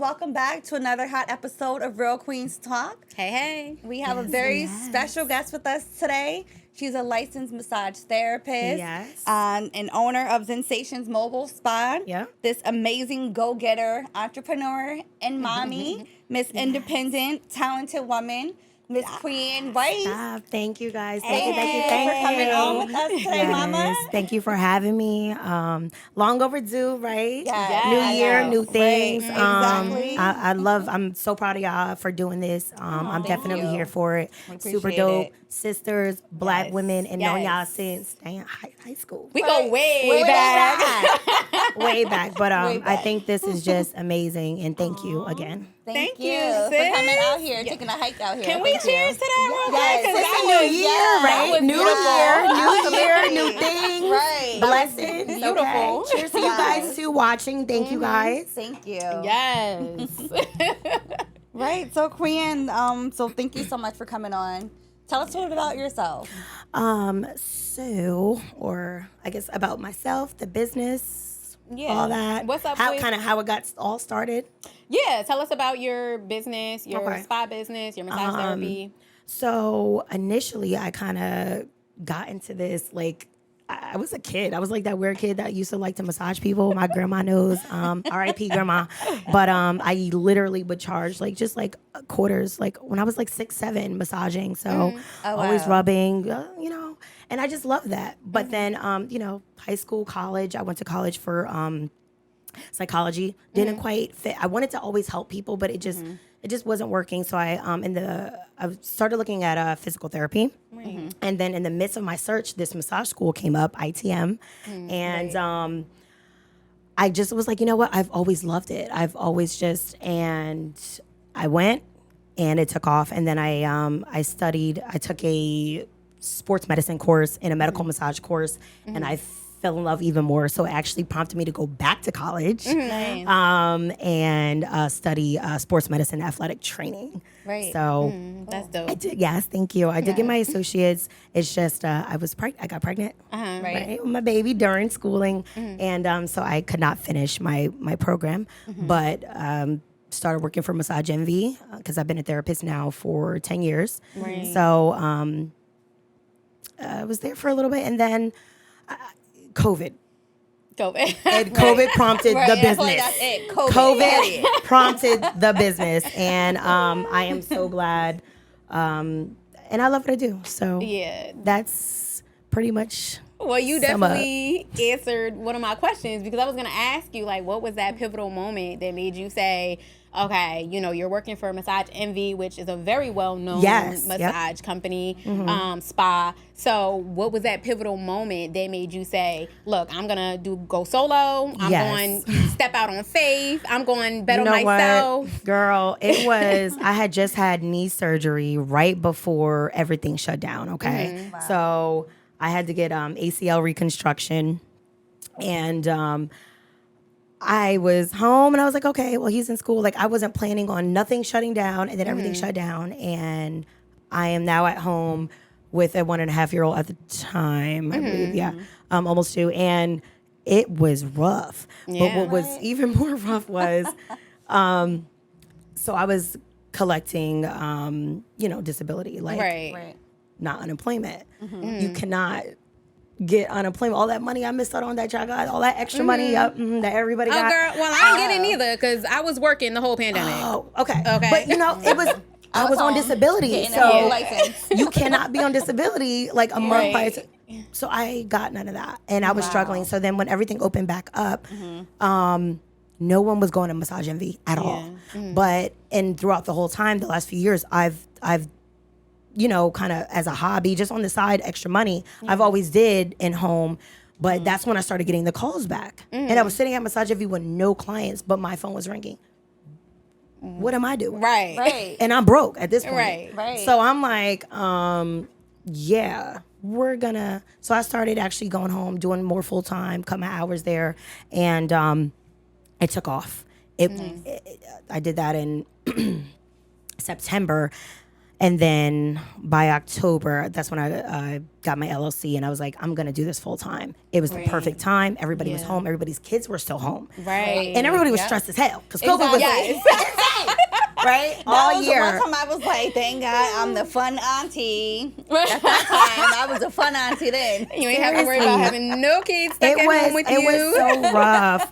welcome back to another hot episode of Real Queens Talk. Hey. We have a very special guest with us today. She's a licensed massage therapist and owner of Sensations Mobile Spa. Yeah. This amazing go-getter, entrepreneur, and mommy, Miss Independent, talented woman, Miss Quienne, right? Stop. Thank you guys. Thank Thank you you. for coming on with us today, Mama. Thank you for having me. Long overdue, right? Yes. New I year, know. new things. Right. Exactly. I'm so proud of y'all for doing this. I'm definitely you. here for it. We appreciate Super dope. it. Sisters, black Yes. women, and known y'all Yes. since high school. We go way back. Way back. But Way I back. think this is just amazing. And thank you again. Thank you, for sis. coming out here, taking a hike out here. Can we Thank you. cheers to that real Yes. quick? 'Cause It's that a was- new year, that right? was New beautiful. year, new things. Right. Blessings. Beautiful. Okay. Cheers to you guys too watching. Thank you guys. Thank you. Yes. Right. So, Quienne, so thank you so much for coming on. Tell us a little bit about yourself. Or I guess about myself, the business, all that. What's up How with- how it got all started. Yeah, tell us about your business, your Okay. spa business, your massage therapy. So initially, I kind of got into this like. I was a kid. I was like that weird kid that used to like to massage people. My grandma knows, R.I.P. grandma. But I literally would charge like quarters, like when I was like 6, 7, massaging. So always wow. rubbing, and I just love that. But then, high school, college. I went to college for psychology. Didn't quite fit. I wanted to always help people, but it just wasn't working. So I started looking at physical therapy. And then in the midst of my search, this massage school came up, ITM. And I just was like, you know what? I've always loved it. And I went and it took off. And then I took a sports medicine course and a medical massage course. And I fell in love even more. So it actually prompted me to go back to college and study sports medicine athletic training. Right. So That's dope. I did, yes, thank you. I did get my associates. It's just I got pregnant Right. with my baby during schooling, and so I could not finish my program, but started working for Massage Envy because I've been a therapist now for 10 years. Right. So I was there for a little bit, and then COVID. COVID. And COVID prompted the I feel business. like that's it. COVID. COVID prompted the business, and I am so glad, and I love what I do. So Yeah. that's pretty much. Well, you sum up. definitely answered one of my questions because I was going to ask you, like, what was that pivotal moment that made you say, okay, you're working for Massage Envy, which is a very well-known massage company, spa. So what was that pivotal moment that made you say, look, I'm going to go solo. I'm going to step out on faith. I'm going to bet on myself. What, girl? It was, I had just had knee surgery right before everything shut down, okay? Wow. So I had to get ACL reconstruction, and I was home, and I was like, okay, well, he's in school. Like, I wasn't planning on nothing shutting down, and then everything shut down, and I am now at home with a 1.5-year-old at the time, I believe, almost 2, and it was rough. But what was even more rough was, so I was collecting, disability, like Right. not unemployment. You cannot get unemployment. All that money I missed out on that y'all got, all that extra money that everybody Oh, got. girl. Well, I didn't get it neither because I was working the whole pandemic. Oh, okay. Okay. But it was I was on home disability, getting a so license. you cannot be on disability like a month prior Right. to. So I got none of that, and I was struggling. So then when everything opened back up, no one was going to Massage Envy at all. But throughout the whole time, the last few years, I've kind of as a hobby, just on the side, extra money. I've always did in home. But that's when I started getting the calls back. And I was sitting at Massage Envy with no clients, but my phone was ringing. What am I doing? Right. Right. And I'm broke at this point. Right. So I'm like, we're gonna. So I started actually going home, doing more full time, cut my hours there, and it took off. I did that in September, And then by October, that's when I got my LLC, and I was like, I'm gonna do this full time. It was the perfect time. Everybody was home. Everybody's kids were still home. Right. And everybody was stressed as hell because COVID was right? All year. One time I was like, thank God I'm the fun auntie. At that time, I was a fun auntie then. You ain't have to worry about having no kids stuck at home with you. It was so rough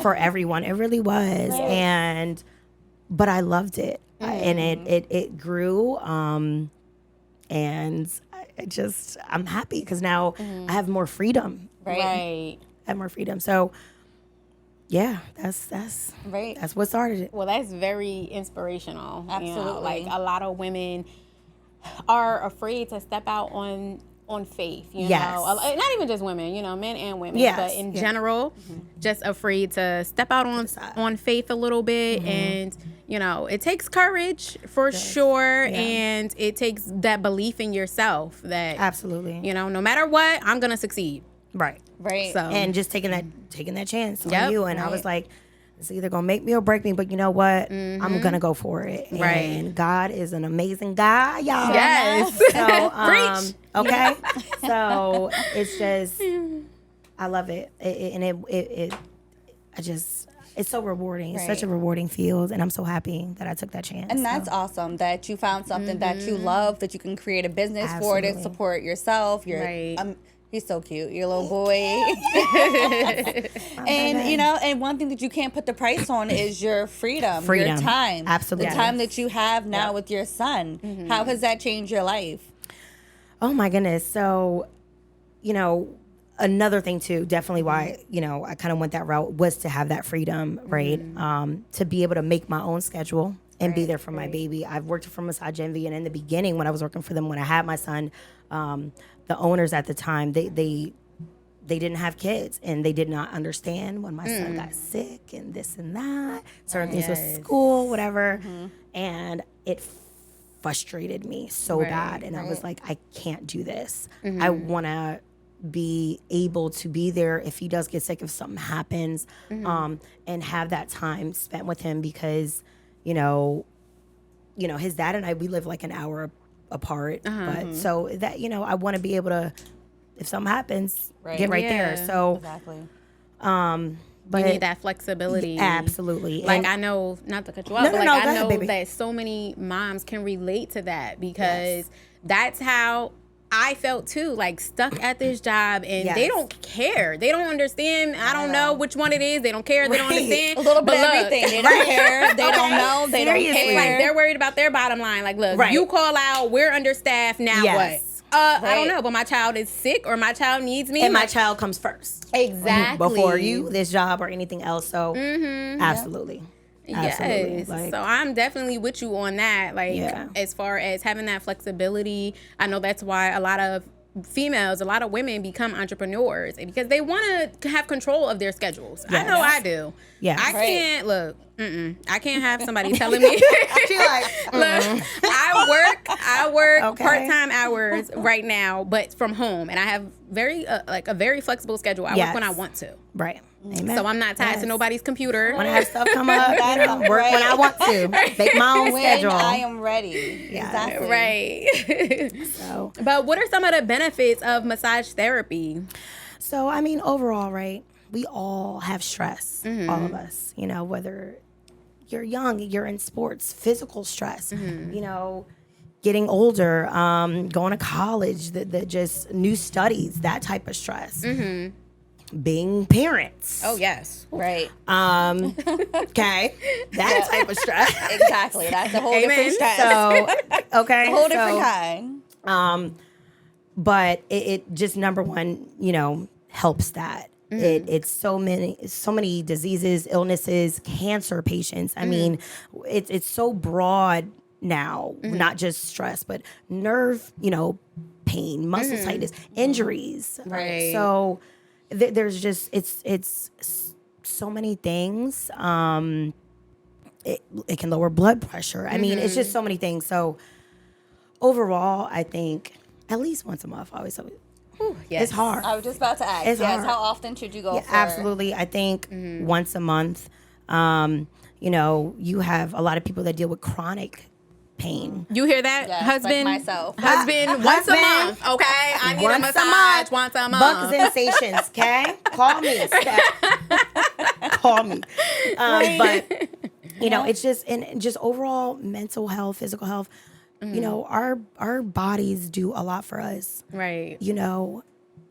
for everyone. It really was. Right. But I loved it. And it grew. And I'm happy because now I have more freedom. Right. I have more freedom. So yeah, that's right. That's what started it. Well, that's very inspirational. Absolutely. You know, like a lot of women are afraid to step out on faith, you know. Not even just women, you know, men and women, but in general, just afraid to step out on faith a little bit. And you know, it takes courage for sure, and it takes that belief in yourself that absolutely, you know, no matter what, I'm gonna succeed. Right. So, and just taking that chance on you. And I was like, it's either gonna make me or break me, but you know what? I'm gonna go for it. And God is an amazing guy, y'all. Yes. So okay. So it's just, I love it. It's so rewarding. It's such a rewarding field, and I'm so happy that I took that chance. And that's awesome that you found something that you love, that you can create a business for it, support yourself. He's so cute, your little boy. And you know, and one thing that you can't put the price on is your freedom. Your time. Absolutely. The time that you have now with your son. How has that changed your life? Oh my goodness. So, you know, another thing too, definitely why, you know, I kind of went that route was to have that freedom, right? To be able to make my own schedule and be there for my baby. I've worked for Massage Envy, and in the beginning when I was working for them, when I had my son, the owners at the time, they didn't have kids, and they did not understand when my son got sick and this and that, certain things with school, whatever. And it frustrated me so bad. And I was like, I can't do this. I want to be able to be there if he does get sick, if something happens, and have that time spent with him, because, you know, his dad and I, we live like an hour apart, but so that, you know, I want to be able to, if something happens, get right there. So but you need that flexibility. Absolutely. Like, and I know, not to cut you off, but like, I know that so many moms can relate to that, because that's how I felt too, like stuck at this job, and they don't care. They don't understand. I don't know which one it is. They don't care. They don't understand. A little bit of everything. They don't care. They don't know. They don't care. Like, they're worried about their bottom line. Like, look, you call out, we're understaffed, now what? I don't know, but my child is sick, or my child needs me. And my child comes first. Exactly. Before you, this job, or anything else. So absolutely. Absolutely. Yes. Like, so I'm definitely with you on that. Like, as far as having that flexibility, I know that's why a lot of females, a lot of women become entrepreneurs, because they want to have control of their schedules. I know I do. Yeah. I can't look. I can't have somebody telling me. She like, look, I work part-time hours right now, but from home, and I have a very flexible schedule. I work when I want to. Right. Amen. So I'm not tied to nobody's computer. When I have stuff come up, work when I want to. Make my own schedule. I am ready. Exactly. Right. So, but what are some of the benefits of massage therapy? So, I mean, overall, right, we all have stress, all of us, you know, whether you're young, you're in sports, physical stress, you know, getting older, going to college, the just new studies, that type of stress. Being parents. Oh, yes. Right. Okay. That type of stress. Exactly. That's a whole different stress. So, okay. A whole different kind. But it just, number one, you know, helps that. It's so many diseases, illnesses, cancer patients. I mean, it's so broad now, not just stress, but nerve, you know, pain, muscle tightness, injuries. Right. So there's just, it's so many things. It can lower blood pressure. I mean, it's just so many things. So overall, I think at least once a month, I always it's hard. I was just about to ask. It's hard. How often should you go for? Absolutely. I think once a month. You know, you have a lot of people that deal with chronic pain. You hear that, Yes, husband? like myself. Husband, once a month, okay? I need a massage once a month. Buck sensations, okay? Call me. Call me. But you know, it's just and just overall mental health, physical health. You know, our bodies do a lot for us. Right. You know,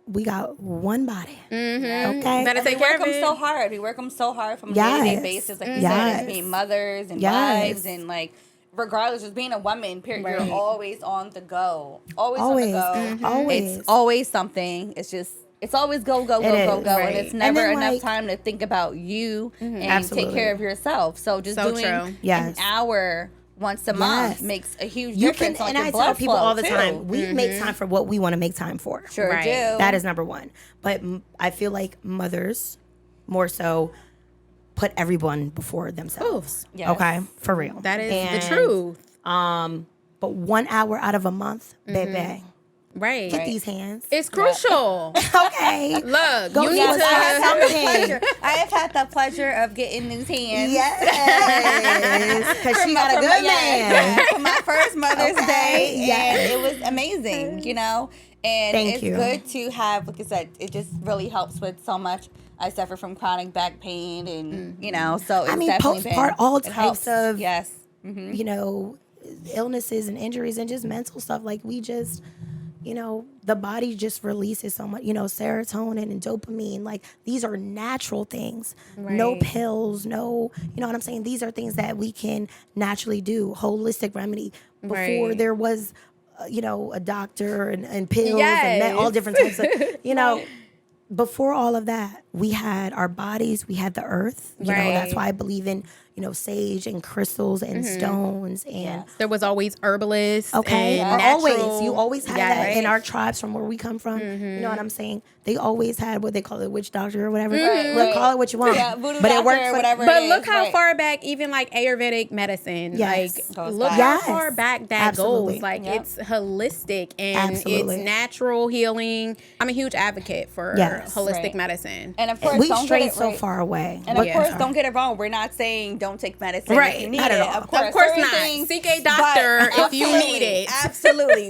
we got one body. Okay. Better And take we care work of them it. so hard. We work them so hard from a day-to-day basis. Like you said, as being mothers and wives and like regardless, just being a woman, period, Right. you're always on the go. Always on the go. Always. It's always something. It's just it's always go, go, go, go, go. Right. And it's never then, enough like, time to think about you and Absolutely. take care of yourself. So just So doing true. Yes. an hour once a month makes a huge You difference can, on and your I blood tell people flow, all the too. time, we make time for what we want to make time for. Sure Right. do. That is number one. But I feel like mothers more so put everyone before themselves. Yes. Okay, for real. That is And, the truth. But 1 hour out of a month, baby, Right. get these hands. It's crucial. Okay. Look, Go you eat need what's to. something. I have had the pleasure of getting new hands. Yes, because she got a good man. Yeah, for my first Mother's Okay, Day, yes. and it was amazing, you know. And Thank it's you. good to have, like I said, it just really helps with so much. I suffer from chronic back pain, and you know, so it's I mean, definitely postpartum, all it helps. types of yes. you know, illnesses and injuries and just mental stuff. Like we just, you know, the body just releases so much, you know, serotonin and dopamine. Like these are natural things. No Right. pills, no, you know what I'm saying? These are things that we can naturally do. Holistic remedy. Before Right. there was, you know, a doctor and pills Yes. and all different types of, you know. Before all of that, we had our bodies, we had the earth. You know, that's Right. why I believe in, you know, sage and crystals and stones and There was always herbalists. okay, and or natural, always you always had Yeah, that in right. our tribes from where we come from. You know what I'm saying? They always had what they call it, witch doctor or whatever. right. Call it what you want. Yeah, voodoo but it doctor worked or for whatever. But it look is, how right. far back, even like Ayurvedic medicine, Yes. like Goes look back. how Yes. far back that Absolutely. goes. Like Yep. it's holistic and Absolutely. it's natural healing. I'm a huge advocate for Yes. holistic Right. medicine. And of course, We've don't get strayed it so right. far away. And of Yeah. course, don't get it wrong. We're not saying don't take medicine Right, if you need not at it. all. Of course certain not. things, Seek a doctor but if you need absolutely, it.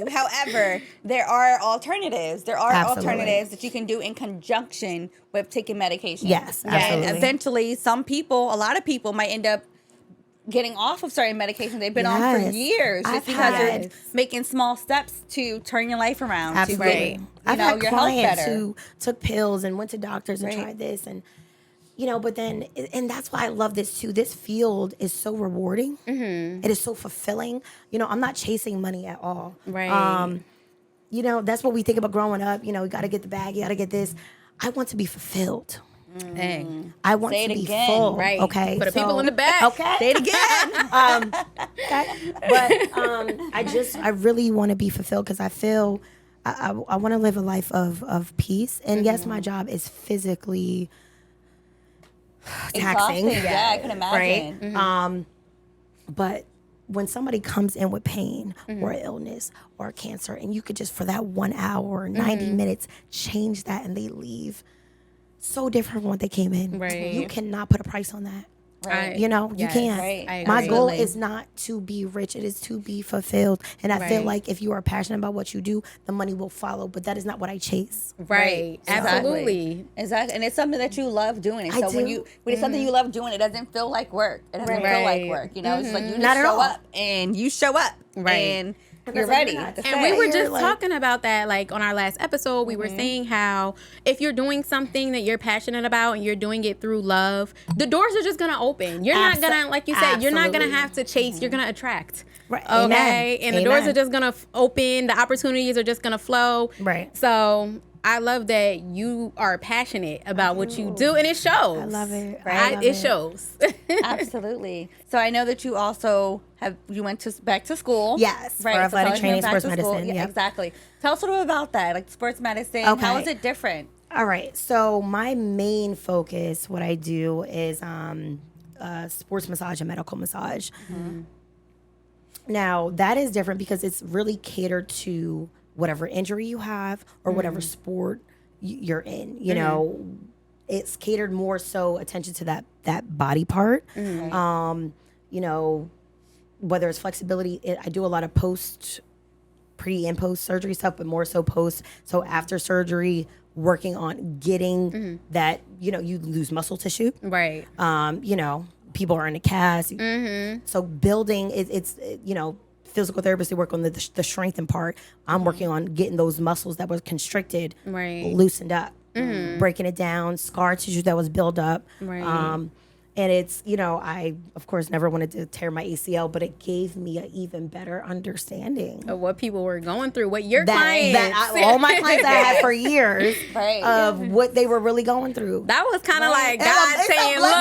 Absolutely. However, there are alternatives. There are Absolutely. alternatives that you can do in conjunction with taking medication. Yes, And absolutely. eventually, a lot of people might end up getting off of certain medications they've been on for Yes. years just I've because had- you're making small steps to turn your life around. Absolutely. To get, I've know, had your health clients better. who took pills and went to doctors and Right. tried this and you know, but then and that's why I love this too. This field is so rewarding. It is so fulfilling. You know, I'm not chasing money at all. Right. You know, that's what we think about growing up. You know, you got to get the bag, you got to get this. I want to be fulfilled. Hey, I want Say to it be again. full. right. Okay. For the people in the back. Okay. Say it again. Okay. But I really want to be fulfilled because I feel I want to live a life of peace. And yes, my job is physically taxing. Exhausting. Yeah, I can imagine. Right. But when somebody comes in with pain or illness or cancer, and you could just for that 1 hour or 90 minutes change that, and they leave so different from what they came in. Right. You cannot put a price on that. Right. You know, you Yes, can't. right. I My agree. goal Absolutely. is not to be rich; it is to be fulfilled. And I feel Right. like if you are passionate about what you do, the money will follow. But that is not what I chase. Right. Absolutely. Exactly. And it's something that you love doing. And I so when do. it's something you love doing, it doesn't feel like work. It doesn't feel like Right. work. You know, it's like you just Not at show all. up and you show up. Right. And you're that's like, ready. you're not- to And say. we were You're just like- talking about that, like on our last episode. We were saying how if you're doing something that you're passionate about and you're doing it through love, the doors are just gonna open. You're not gonna, like you said, you're not gonna Absolutely. have to chase. You're gonna attract. Right. Okay. Amen. And the doors Amen. are just gonna open. The opportunities are just gonna flow. Right. So I love that you are passionate about what you do, and it shows. I love it. I love It shows. Absolutely. So I know that you also went back to school. Yes, for Right. athletic college, training, went back sports to school. medicine, Yeah, yep. exactly. Tell us a little bit about that, like sports medicine. Okay. How is it different? All right. So my main focus, what I do is sports massage and medical massage. Now that is different because it's really catered to whatever injury you have or whatever sport you're in. You know, it's catered more so attention to that body part. You know, whether it's flexibility, I do a lot of pre and post surgery stuff, but more so post. So after surgery, working on getting that, you lose muscle tissue. Right. People are in a cast. So building, it's physical therapists, they work on the strengthen part. I'm working on getting those muscles that were constricted, loosened up, breaking it down, scar tissue that was built up. Right. And it's, I, of course, never wanted to tear my ACL, but it gave me an even better understanding of what people were going through, what your clients. All my clients I had for years of what they were really going through. That was kind of like God saying, look.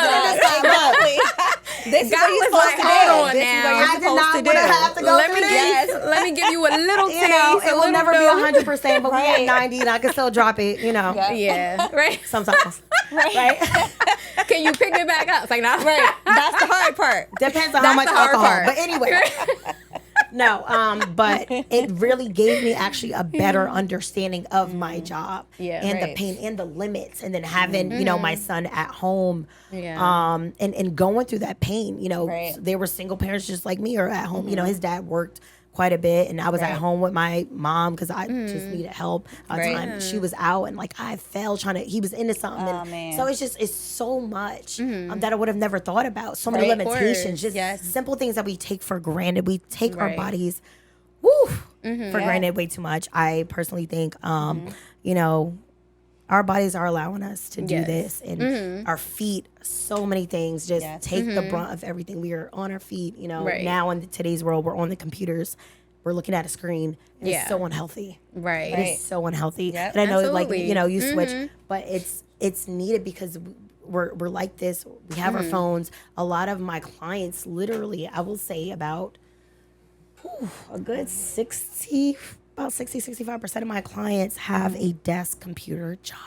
This God was like, hold on now. I did not want to have to go through this. Let me give you a little taste. It will never be 100%, but we at 90 and I can still drop it, Yeah, right. Sometimes. Right? Can you pick it back up? It's like, no. Right. That's the hard part. Depends on how much alcohol. But anyway. No, but it really gave me actually a better understanding of my job and the pain and the limits, and then having, my son at home, and going through that pain, they were single parents just like me, or at home, his dad worked quite a bit, and I was at home with my mom because I just needed help at the time. She was out, and like I fell he was into something. Oh, man. So it's so much that I would have never thought about. So many limitations, just simple things that we take for granted. We take our bodies for granted way too much. I personally think, our bodies are allowing us to do this, and our feet, so many things just take the brunt of everything. We are on our feet, now in today's world, we're on the computers, we're looking at a screen, and it's so unhealthy. Right. It is so unhealthy. And I know, you switch, but it's needed because we're like this. We have our phones. A lot of my clients, literally, I will say about a good 65% of my clients have a desk computer job.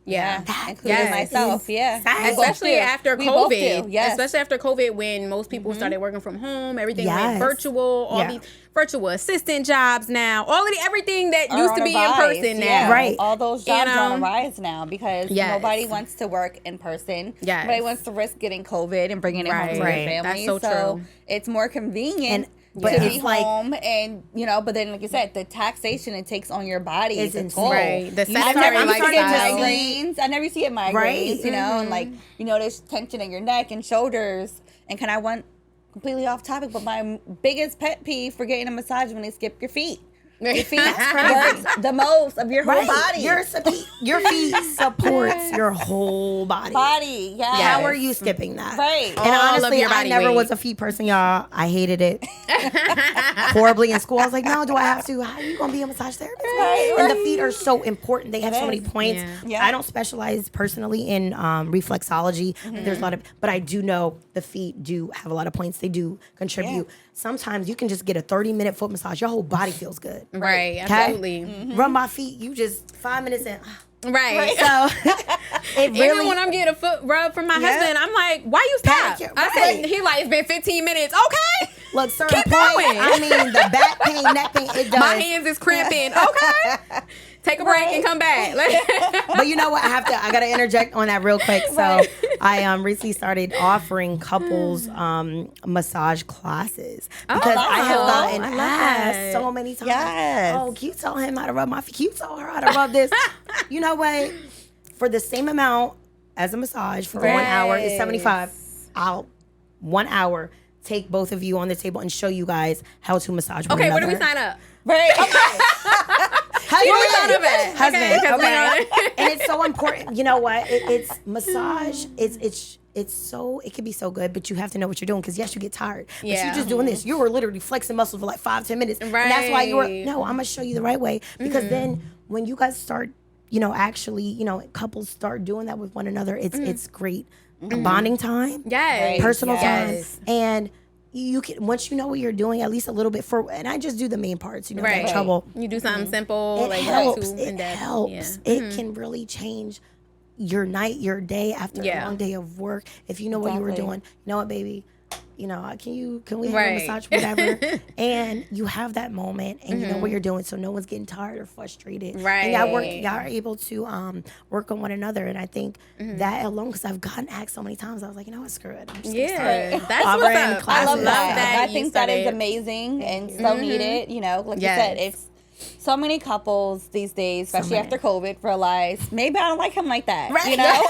Yeah, including myself. Especially after COVID. Yes. Especially after COVID, when most people started working from home, everything went virtual. All these virtual assistant jobs now. Everything that used to be in person now. Right. All those jobs are on a rise now because nobody wants to work in person. Nobody wants to risk getting COVID and bringing it home to their family. That's so true. It's more convenient. But to be home, and but then like you said, the taxation it takes on your body is a toll. Right. The I never used to get lifestyle. migraines. I never used to get migraines, and like there's tension in your neck and shoulders. And I went completely off topic, but my biggest pet peeve for getting a massage when they skip your feet. Your feet works the most of your whole body. Your feet supports your whole body. How are you skipping that? Right. And honestly, I never was a feet person, y'all. I hated it horribly in school. I was like, no, do I have to? How are you going to be a massage therapist? Right. And the feet are so important. They have so many points. I don't specialize personally in reflexology. There's a lot of, but I do know the feet do have a lot of points. They do contribute. Sometimes you can just get a 30-minute foot massage. Your whole body feels good. Right, absolutely. Rub my feet. You just 5 minutes in. Right. So it really. Even when I'm getting a foot rub from my husband, I'm like, why you stop? I said, he like, it's been 15 minutes. Okay. Look, certain Keep points, going. I mean, the back pain, neck pain, it does. My hands is cramping. Okay. Take a break and come back. But you know what? I got to interject on that real quick. So I recently started offering couples massage classes because I have gotten asked so many times. Oh, can you tell him how to rub my feet? Can you tell her how to rub this? You know what? For the same amount as a massage for 1 hour is $75. I'll 1 hour take both of you on the table and show you guys how to massage one another. Where do we sign up? Right. Husband. Okay. And it's so important. You know what? It's massage. It can be so good, but you have to know what you're doing because yes, you get tired. But you're just doing this. You were literally flexing muscles for like 5-10 minutes. Right. And that's why I'm gonna show you the right way. Because then when you guys start, actually, couples start doing that with one another, it's great. Bonding time. Yes. Personal time. And you can, once you know what you're doing, at least a little bit and I just do the main parts, right. trouble. You do something simple. It helps. It can really change your night, your day after a long day of work. If you know what you were doing, you know what, baby? can we have a massage, whatever? And you have that moment, and you know what you're doing, so no one's getting tired or frustrated. Right. And y'all are able to work on one another, and I think that alone, because I've gotten asked so many times, I was like, you know what, screw it. I'm just that's what's up. I love that. that. I think that is amazing and so needed. You know, like you said, it's so many couples these days, especially after COVID, realize maybe I don't like him like that. Right. You know,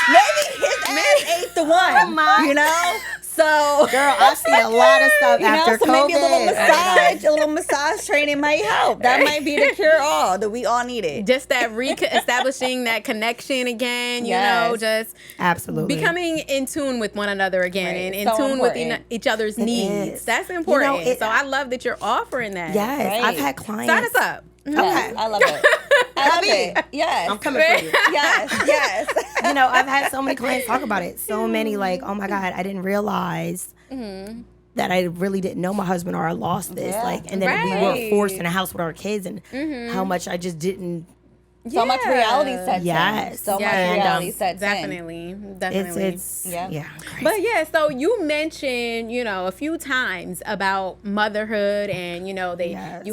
maybe his ass ain't the one. You know. So, girl, I've seen a lot of stuff after so COVID. Maybe a little massage training might help. That might be the cure all that we all needed. Just that establishing that connection again. You know, just absolutely becoming in tune with one another again, and in tune with each other's needs. That's important. So I love that you're offering that. Yes, I've had clients. Sign us up. Okay, I love it. I love it. Yes, I'm coming for you. Yes. You know, I've had so many clients talk about it. So many, like, oh my God, I didn't realize that I really didn't know my husband, or I lost this. Like, and then we were forced in a house with our kids, and how much I just didn't. So much reality sets in. So much reality sets definitely. in. Definitely. It's crazy. But yeah, so you mentioned, a few times about motherhood, and, you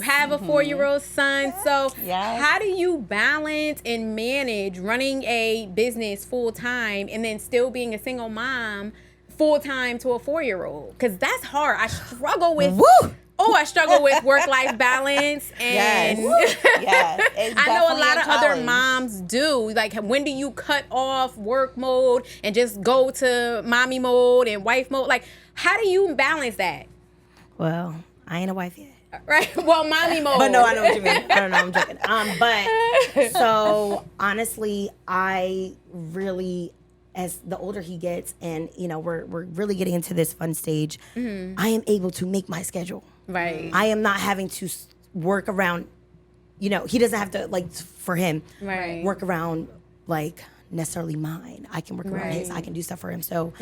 have a 4-year-old son. So how do you balance and manage running a business full time and then still being a single mom full time to a 4-year-old? Because that's hard. I struggle with... I struggle with work-life balance, and I know a lot of other moms do. Like, when do you cut off work mode and just go to mommy mode and wife mode? Like, how do you balance that? Well, I ain't a wife yet. Right. Well, mommy mode. But no, I know what you mean. I don't know. I'm joking. But so honestly, I really, as the older he gets, and we're really getting into this fun stage, I am able to make my schedule. Right. I am not having to work around, he doesn't have to, like, for him, work around, like, necessarily mine. I can work around his. I can do stuff for him. So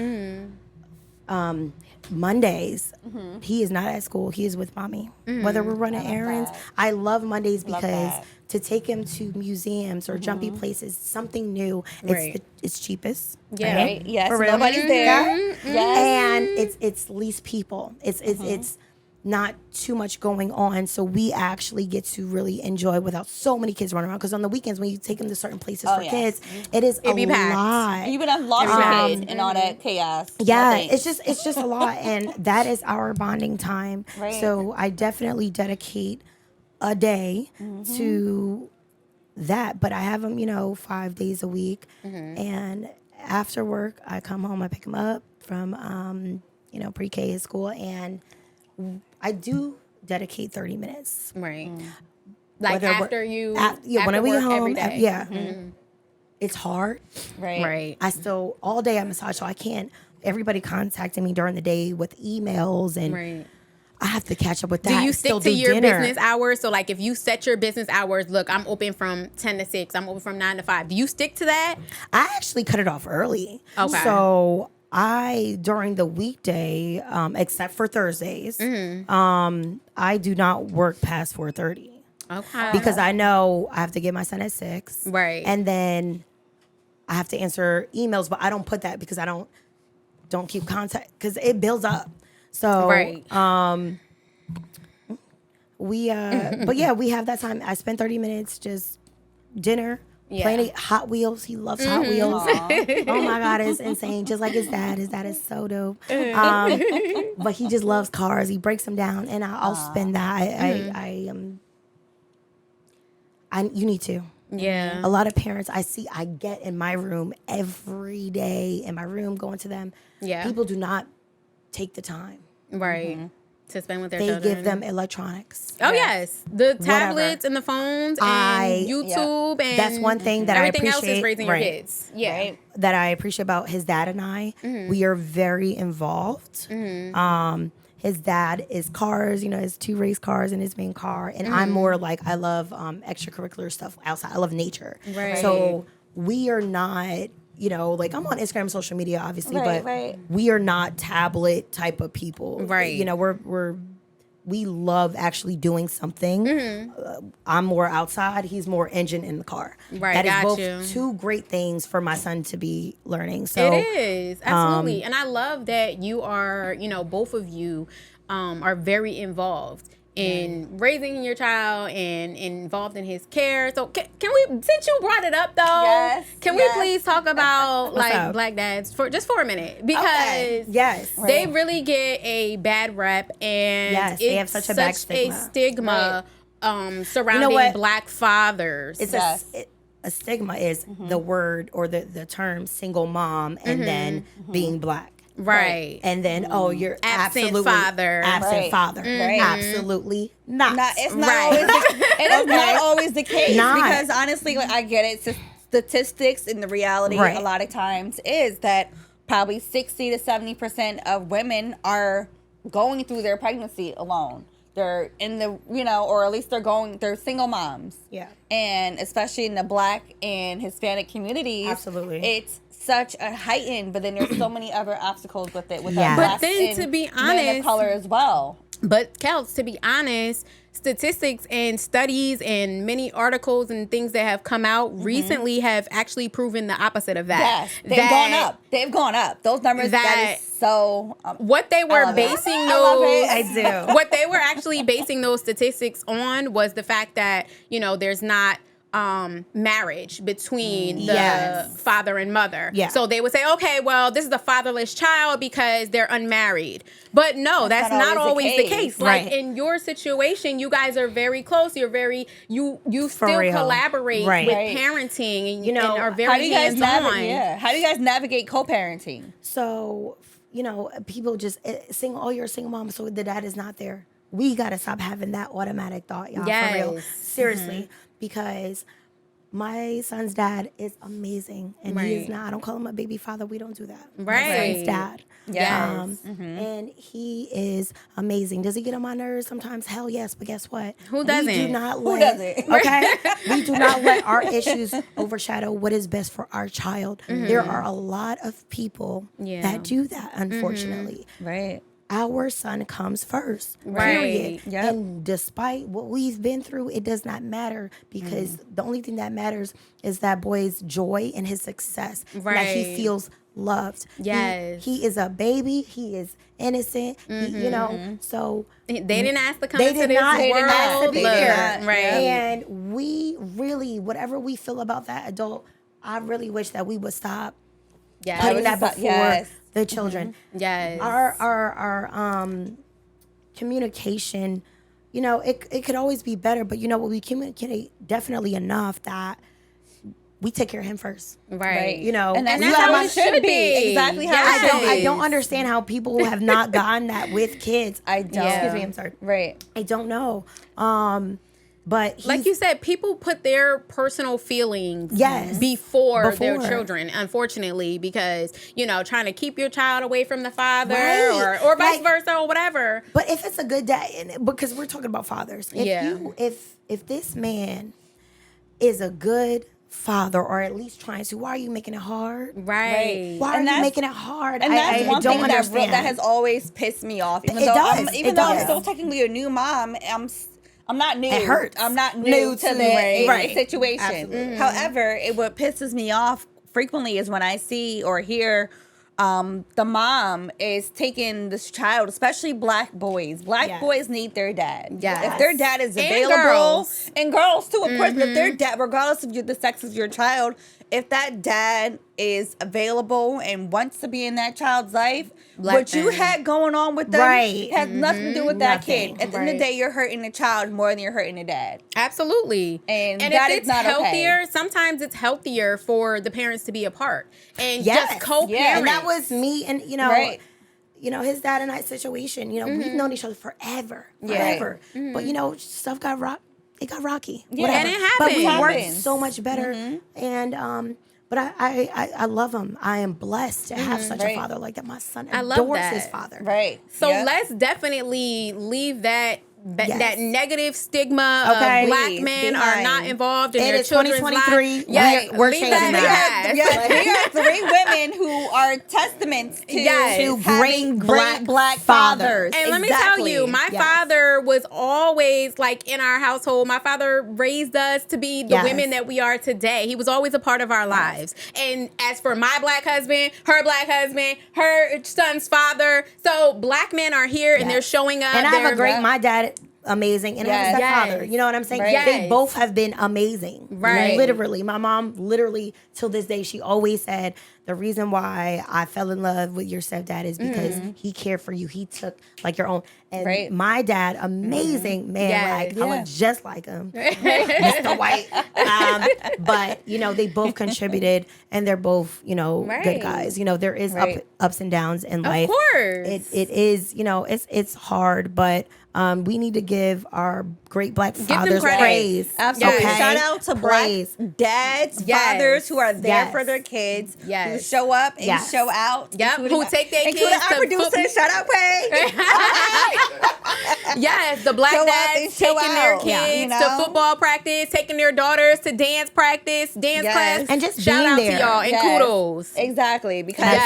Mondays, he is not at school. He is with mommy. Whether we're running errands. I love Mondays because to take him to museums or jumpy places, something new, it's cheapest. Yeah. Right? Yes. Nobody's there. And it's least people. It's not too much going on, so we actually get to really enjoy without so many kids running around. Because on the weekends, when you take them to certain places for kids, it'd be lot. You would have lost your kids in all that chaos. Yeah, it's just a lot, and that is our bonding time. Right. So I definitely dedicate a day to that. But I have them, 5 days a week, and after work, I come home, I pick them up from pre-K school, and I do dedicate 30 minutes. Right. Like after when we get home, every day. It's hard. Right. I still, all day I massage, so I can't, everybody contacting me during the day with emails, and I have to catch up with that. Do you stick to your business hours? So, like, if you set your business hours, look, I'm open from 10 to 6, I'm open from 9 to 5. Do you stick to that? I actually cut it off early. Okay. So during the weekday, except for Thursdays, I do not work past 4:30. Okay. Because I know I have to get my son at 6. Right. And then I have to answer emails, but I don't put that because I don't keep contact, because it builds up. So we have that time. I spend 30 minutes just dinner. Playing Hot Wheels. He loves Hot Wheels. Oh my God, it's insane. Just like his dad. His dad is so dope. But he just loves cars. He breaks them down, and I'll spend that. You need to. Yeah. A lot of parents I get in my room every day, in my room, going to them. Yeah. People do not take the time. Right. To spend with their children. They give them electronics. Oh, yes. The tablets and the phones and YouTube and that's one thing that I appreciate. Everything else is raising your kids. Yeah. Right. That I appreciate about his dad and I. We are very involved. His dad is cars, his 2 race cars and his main car. And I'm more like, I love extracurricular stuff outside. I love nature. Right. So we are not... like, I'm on Instagram, social media, obviously, but we are not tablet type of people. Right. We're we love actually doing something. I'm more outside. He's more engine in the car. Right, That is got both you. two great things for my son to be learning. So it is absolutely, and I love that you are, both of you are very involved in raising your child and involved in his care. So can we, since you brought it up though, can we please talk about like Black dads for a minute, because they really get a bad rep, and they have such a bad stigma surrounding Black fathers. It's a stigma is the word or the term single mom, and then being Black. Right. And then, you're absent absolutely father. Absent father. Right. Absolutely not. It's not always the case. Because honestly, like, I get it. Statistics and the reality a lot of times is that probably 60 to 70% of women are going through their pregnancy alone. They're in the, or at least they're single moms. Yeah. And especially in the Black and Hispanic communities. Absolutely. It's such a heightened, but then there's so many other obstacles with it. But then, to be honest, men of color as well. But Kels, to be honest, statistics and studies and many articles and things that have come out recently have actually proven the opposite of that. Yes, they've gone up. They've gone up. Those numbers. That is so. What they were basing those, what they were actually basing those statistics on was the fact that there's not marriage between the father and mother. Yeah. So they would say, okay, well, this is a fatherless child because they're unmarried. But no, that's not always the case. Like in your situation, you guys are very close. You're very you still collaborate with parenting, and and are very hands on. How do you guys navigate co-parenting? So people just you're a single mom, so the dad is not there. We gotta stop having that automatic thought, y'all. For real. Seriously. Because my son's dad is amazing, and he is not. I don't call him a baby father. We don't do that. Right, my son's dad. Yes, and he is amazing. Does he get on my nerves sometimes? Hell yes, but guess what? Who doesn't? We do not let, okay, we do not let our issues overshadow what is best for our child. There are a lot of people that do that, unfortunately. Right. Our son comes first, period. Yep. And despite what we've been through, it does not matter, because the only thing that matters is that boy's joy and his success, that he feels loved. Yes. He is a baby. He is innocent. So they didn't ask to come into this world. They didn't ask to be here. Right. And we really, whatever we feel about that adult, I really wish that we would stop putting that before the children. Yes. Our communication, it could always be better, but we communicate definitely enough that we take care of him first. Right. And that's how it should be. Exactly how I don't understand how people who have not gotten that with kids. I don't. Excuse me, I'm sorry. Right. I don't know. But like you said, people put their personal feelings before their children, unfortunately, because, trying to keep your child away from the father or vice versa or whatever. But if it's a good day, because we're talking about fathers, if this man is a good father, or at least trying to, why are you making it hard? Right. Why are you making it hard? And that's I one don't thing understand. that has always pissed me off. Even though I'm still technically a new mom, I'm not new. It hurts. I'm not new to the situation. Absolutely. However, what pisses me off frequently is when I see or hear the mom is taking this child, especially Black boys. Black boys need their dad. Yes. If their dad is available, and girls too, of course, but if their dad, regardless of the sex of your child, if that dad is available and wants to be in that child's life, what you had going on with them has nothing to do with that kid. At the end of the day, you're hurting the child more than you're hurting the dad. Absolutely. And that if it's not healthier, sometimes it's healthier for the parents to be apart and just co-parent. Yeah. And that was me and, his dad and I situation. We've known each other forever. But, stuff got it got rocky. Yeah, whatever. and it happens. But we worked so much better. And but I love him. I am blessed to have such a father like that. My son adores his father. Right. So let's definitely leave that negative stigma of Black men are not involved in their children's lives. 2023. We're changing that. We are 3 women who are testaments to great Black fathers. And let me tell you, my father was always like in our household. My father raised us to be the women that we are today. He was always a part of our lives. And as for my black husband, her son's father, so black men are here and they're showing up. And I have my dad, amazing, and I have a stepfather. You know what I'm saying? Right. They both have been amazing. Right. Literally. My mom, literally, till this day, she always said, the reason why I fell in love with your stepdad is because he cared for you. He took like your own. And my dad, amazing man. Like I was just like him, Mr. White. But you know, they both contributed, and they're both, you know, good guys. You know, there is ups and downs in life. Of course, it is. You know, it's hard, but we need to give our great black fathers praise. Absolutely. Okay? Shout out to black dads, fathers who are there for their kids, who show up and show out. Who take their kids to our producer. Shout out, Pray. Yes, the black dads taking their kids to football practice, taking their daughters to dance practice, dance class. And just shout out being to there. y'all and kudos. Exactly. Because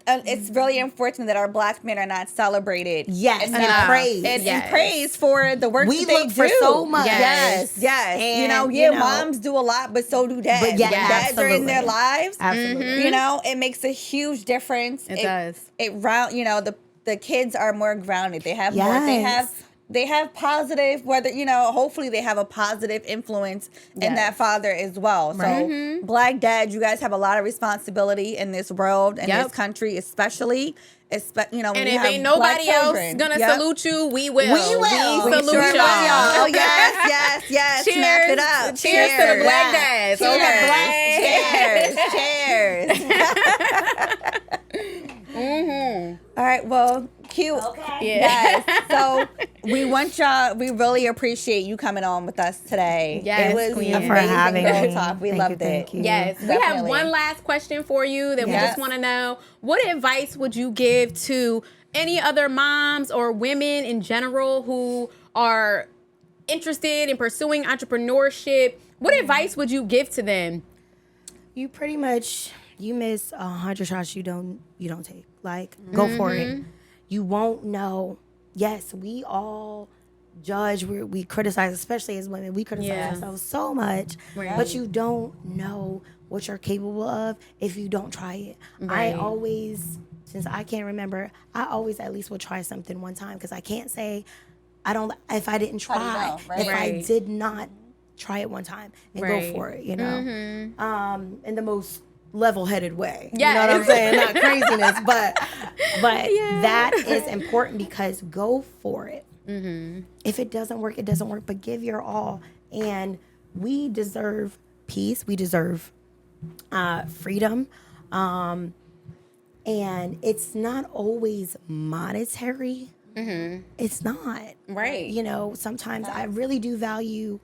it's really unfortunate that our black men are not celebrated. And praised. And praised for the work we that they look for do. So much. Yes. And, you know, moms do a lot, but so do dads. But dads are in their lives. Absolutely. You know, it makes a huge difference. It does. You know, the kids are more grounded. They have more. They have positive, whether, you know, hopefully they have a positive influence in that father as well. So black dads, you guys have a lot of responsibility in this world and this country, especially. You know, and if ain't nobody else gonna salute you, we will. We will. We salute y'all. Oh, yes. Cheers. Snap it up. Cheers to the black dads. Cheers. All right, well, cute. Okay. Yes. So we really appreciate you coming on with us today. Yes, it was Queen. amazing for having girl me. talk. We loved it. Thank you. Yes. Definitely. We have one last question for you that we just want to know. What advice would you give to any other moms or women in general who are interested in pursuing entrepreneurship? What advice would you give to them? You pretty much, you miss 100 shots you don't take. Like, go for it. You won't know. Yes, we all judge, we criticize, especially as women. We criticize ourselves so much, but you don't know what you're capable of if you don't try it. I always, since I can't remember, I always at least will try something one time, because I can't say if I didn't try, if I did not try it one time and go for it, you know, in the most level-headed way. You know what I'm saying? Not craziness, but that is important, because go for it. If it doesn't work, it doesn't work, but give your all. And we deserve peace. We deserve freedom. And it's not always monetary. It's not. Right. You know, sometimes I really do value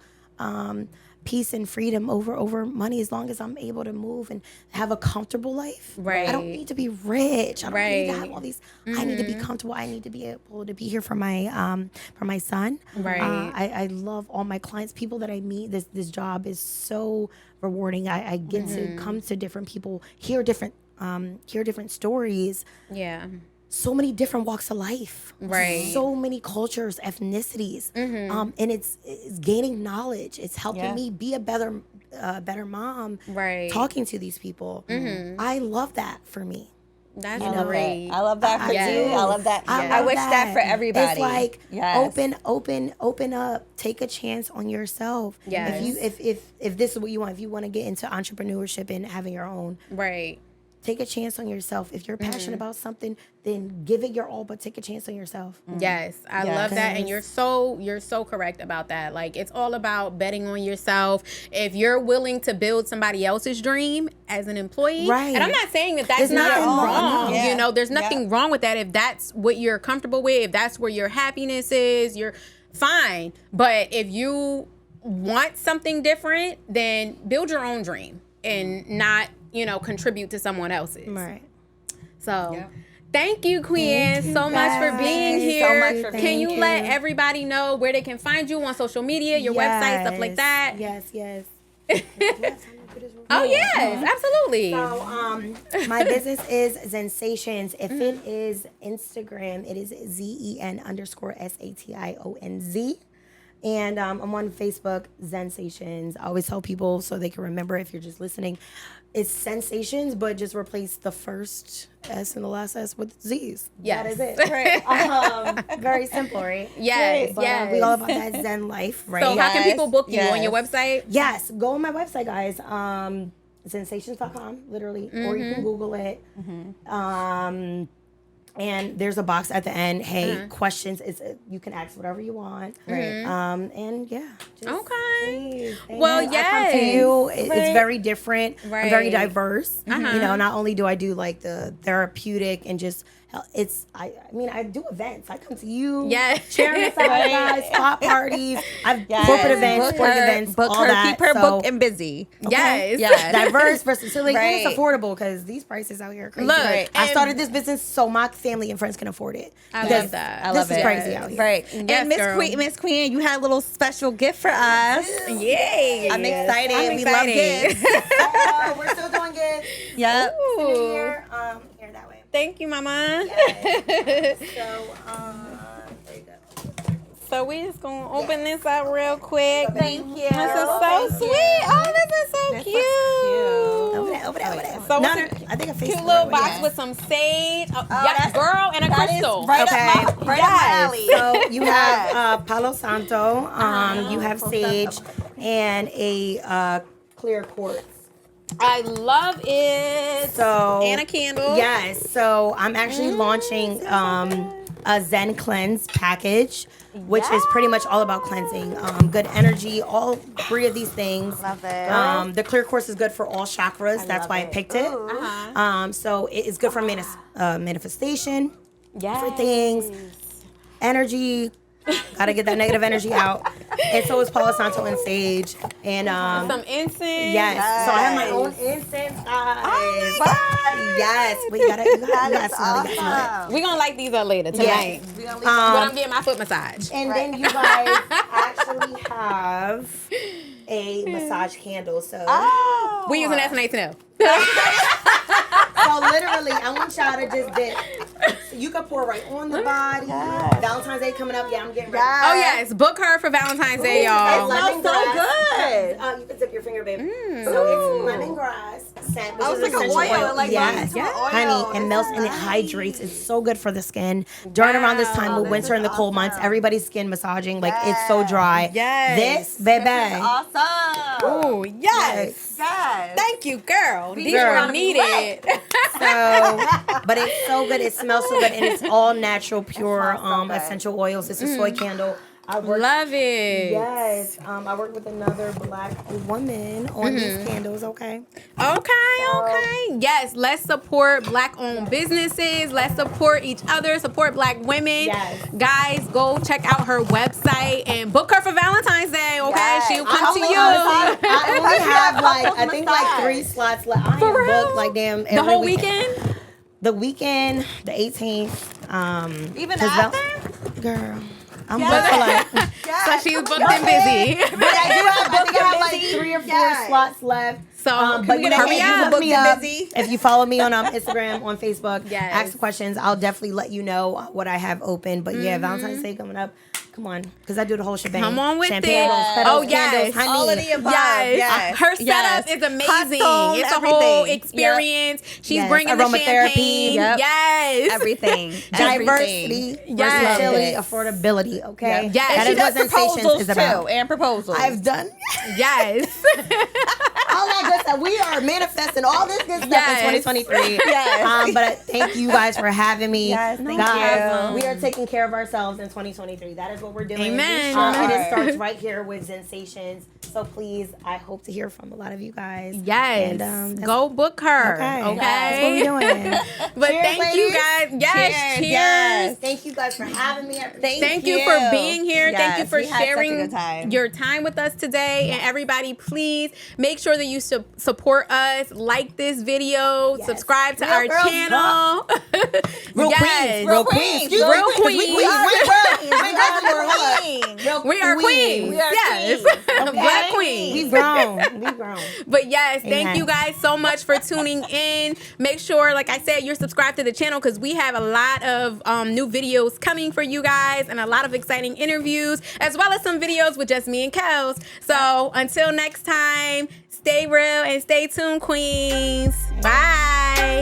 peace and freedom over money, as long as I'm able to move and have a comfortable life. Right. I don't need to be rich. I don't need to have all these. I need to be comfortable. I need to be able to be here for my son. Right. I love all my clients, people that I meet. This job is so rewarding. I get to come to different people, hear different stories. Yeah. So many different walks of life, right? So many cultures, ethnicities, and it's gaining knowledge. It's helping me be a better mom. Right, talking to these people. I love that for me. That's great. I love that for you. I love that. I wish that for everybody. It's like open up. Take a chance on yourself. Yes. If this is what you want, if you want to get into entrepreneurship and having your own, right. Take a chance on yourself. If you're passionate about something, then give it your all, but take a chance on yourself. Yes, I love that. And you're so correct about that. Like, it's all about betting on yourself. If you're willing to build somebody else's dream as an employee, right. And I'm not saying that that's not wrong. You know, there's nothing wrong with that. If that's what you're comfortable with, if that's where your happiness is, you're fine. But if you want something different, then build your own dream and not, contribute to someone else's. Right. So, thank you, Quienne, so much for being here. So much for Can you let everybody know where they can find you on social media, your website, stuff like that? Yes. Oh, yes, absolutely. So, my business is Zensations. If it is Instagram, it is ZEN_SATIONZ. And I'm on Facebook, Zensations. I always tell people so they can remember if you're just listening. It's Sensations, but just replace the first S and the last S with Z's. Yes. That is it. Right. Very simple, right? Yes, But, yes. we all about that Zen life, right? So how can people book you Yes. on your website? Yes, go on my website, guys. Sensations.com, literally, or you can Google it. And there's a box at the end. Hey, questions. You can ask whatever you want. Right. And yeah. Okay. Please, Well, I come to you. It's Right. very different. I'm very Right. diverse. You know, not only do I do like the therapeutic and just. I mean, I do events. I come to you. Yes. Sharing with guys, spot parties. I've corporate events, sporting events, book all her, that. keep her So, booked and busy. Yes. Yes. diverse, versatility, and Right. it's affordable because these prices out here are crazy. Look, I and- started this business so my family and friends can afford it. I Because love that. I love this it. is crazy out here. Right. Yes, and girl. Miss Queen, you had a little special gift for us. Yay. I'm excited. I'm We love excited. gifts. We're still doing good. Yep. Ooh. Here that way. Thank you, Mama. So, there you go. So we just gonna open this up real quick. Thank you. This is so sweet. Oh, this is so cute. Over there. So No, it's a I think I faced cute the little right way. box with some sage. Oh, yeah, that's- girl, and a That is crystal. right Okay. up my alley. So you have Palo Santo, you have sage, and a clear quartz. I love it. So And a candle. Yes. So I'm actually launching a Zen cleanse package, which is pretty much all about cleansing, good energy, all three of these things. Love it. The clear quartz is good for all chakras. That's why I picked it. So it is good for manifestation, for things, energy. Gotta get that negative energy out. And so is Palo Santo and sage. And Some incense. yes. So I have my own incense, guys. Yes. But you gotta smell it. We're gonna light these up later tonight. But I'm getting my foot massage. And then you guys actually have a massage candle. So We're using that tonight too. So literally, I want y'all to just dip. So you can pour right on the body. Valentine's Day coming up. Yeah, I'm getting ready. Oh yes, book her for Valentine's Day, y'all. smells so good. You can dip your finger, babe. So it's lemongrass scent, which is like an essential oil, like yes, going into an oil. honey, and It's melts and it nice. hydrates. It's so good for the skin. During around this time with winter and the cold months, everybody's skin massaging like it's so dry. Yes. This, baby. Awesome. Oh yes. Yes. Thank you, girl. These Girl. were needed. So, but it's so good. It smells so good, and it's all natural, pure essential oils. It's a soy candle. I work. Love it. Yes, I work with another black woman on these candles. Okay. Okay. Yes, let's support black-owned businesses. Let's support each other. Support black women. Yes. Guys, go check out her website and book her for Valentine's Day. Okay, Yes. she'll come to you. I only have I think like 3 slots left. I am For real? booked like damn every The whole weekend. weekend. The weekend, the 18th. Even 'cause after? girl, I'm booked for like. So she's booked and busy. But I think I have like 3 or 4 slots left. So But you know, hurry if you up. look me up, busy. if you follow me on Instagram, on Facebook, Yes. ask questions. I'll definitely let you know what I have open. But yeah, Valentine's Day coming up. Come on, because I do the whole shebang. Come on with Champagne, it. rose petals, Oh, yes. candles, honey. All of the above. Yes. Yes. Her setup Yes. is amazing. Hot tone, It's a whole everything. experience. She's Yes. bringing the Aromatherapy. champagne. Yep. Yes. Everything. Diversity, Yes. versatility, affordability. Okay, Yes. that And she is what does Sensations proposals is about. too, and proposals. I've done Yes. all that good stuff. We are manifesting all this good stuff Yes. in 2023. Yes. But thank you guys for having me. Yes, thank guys, you. we are taking care of ourselves in 2023. That is what we're doing. Amen. And it starts right here with Sensations. So please, I hope to hear from a lot of you guys. Yes. And, that's- Go book her. Okay. Okay. That's what we're doing. But Cheers, thank you ladies. guys. Yes. Cheers. Yes. Thank you guys for having me. I appreciate Thank you for being here. Thank you Yes, for we had such a sharing good time. your time with us today. And everybody, please make sure that you support us, like this video, Yes. subscribe to Real our girls channel. Real Yes. queens. Real queens. Excuse me, Real 'cause we queens. went girls. We went girls. We are queens. We are yes. queens. Okay. Black queens. We grown. We grown. But yes, Amen. thank you guys so much for tuning in. Make sure, like I said, you're subscribed to the channel because we have a lot of new videos coming for you guys and a lot of exciting interviews, as well as some videos with just me and Kels. So until next time, stay real and stay tuned, queens. Bye.